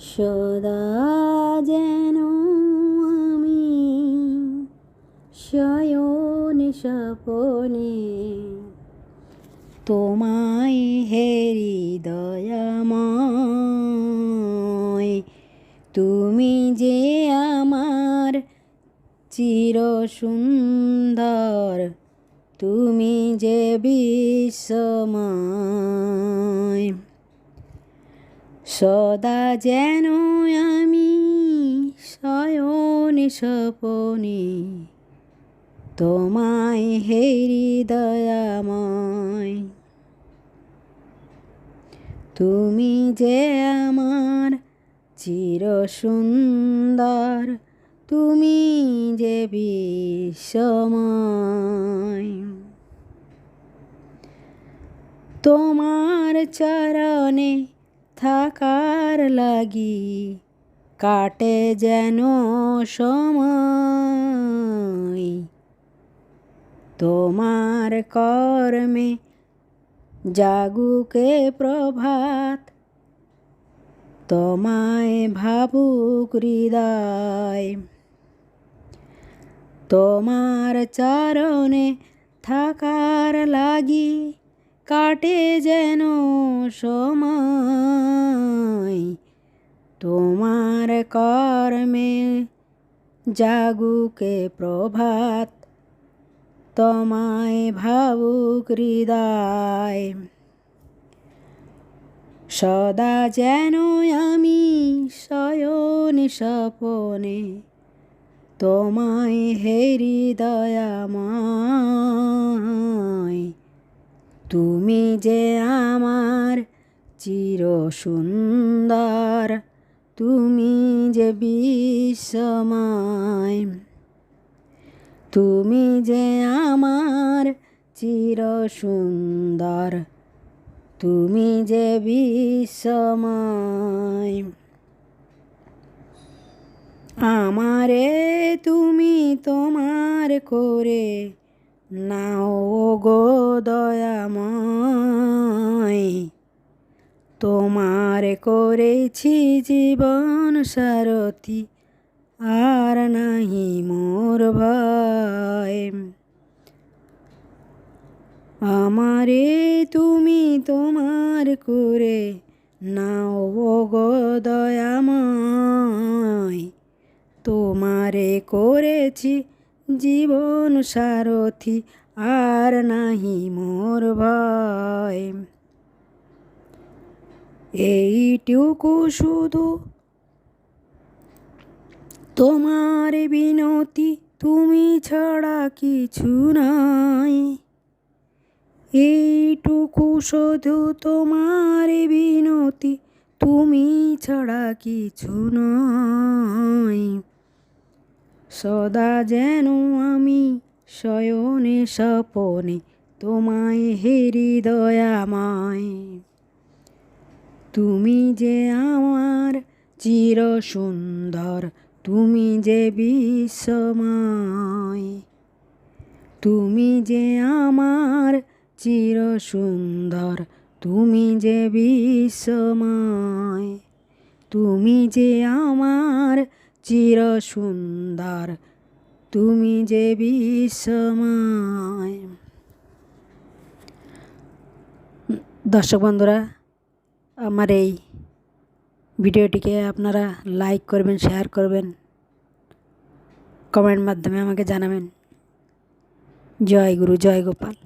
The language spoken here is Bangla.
সদা যেন আমি শয়নে স্বপনে তোমায় হে হৃদয়াময়, তুমি যে আমার চির সুন্দর, তুমি যে বিশ্বময়। সদা যেন আমি শয়নে স্বপনে তোমায় হে হৃদয়াময়, তুমি যে আমার চির সুন্দর, তুমি যে বিশ্বময়। তোমার চরণে থাকার লাগি কাটে যেন সময়, তোমার কর্মে জাগুকে প্রভাত, তোমায় ভাবুক হৃদয়। তোমার চরণে থাকার লাগি কাটে যেন সময়, তোমার কর্মে জাগুকে প্রভাত, তোমায় ভাবুক হৃদয়। সদা যেন আমি শয়নে স্বপনে তোমায় হে হৃদয়াময়, তুমি যে আমার চির সুন্দর, তুমি যে বিশ্বময়। তুমি যে আমার চির সুন্দর, তুমি যে বিশ্বময়। আমারে তুমি তোমার করে নাও গো দয়াময়, তোমার করেছি জীবন সারথি, আর নাহি মোর ভয়। আমারে তুমি তোমার করে নাও গো দয়াময়, তোমারে করেছি জীবন সারথি, আর নাহি মোর ভয়। এইটুকু শুধু তোমার বিনতি, তুমি ছাড়া কিছু নাই। এইটুকু শুধু তোমার বিনতি, তুমি ছাড়া কিছু নয়। সদা যেন আমি শয়নে স্বপনে তোমায় হে হৃদয়াময়, তুমি যে আমার চির সুন্দর, তুমি যে বিশ্বময়। তুমি যে আমার চির সুন্দর, তুমি যে বিশ্বময়। তুমি যে আমার চির সুন্দর, তুমি যে বিশ্বময়। দর্শক বন্ধুরা, আমার এই ভিডিওটিকে আপনারা লাইক করবেন, শেয়ার করবেন, কমেন্ট মাধ্যমে আমাকে জানাবেন। জয় গুরু, জয় গোপাল।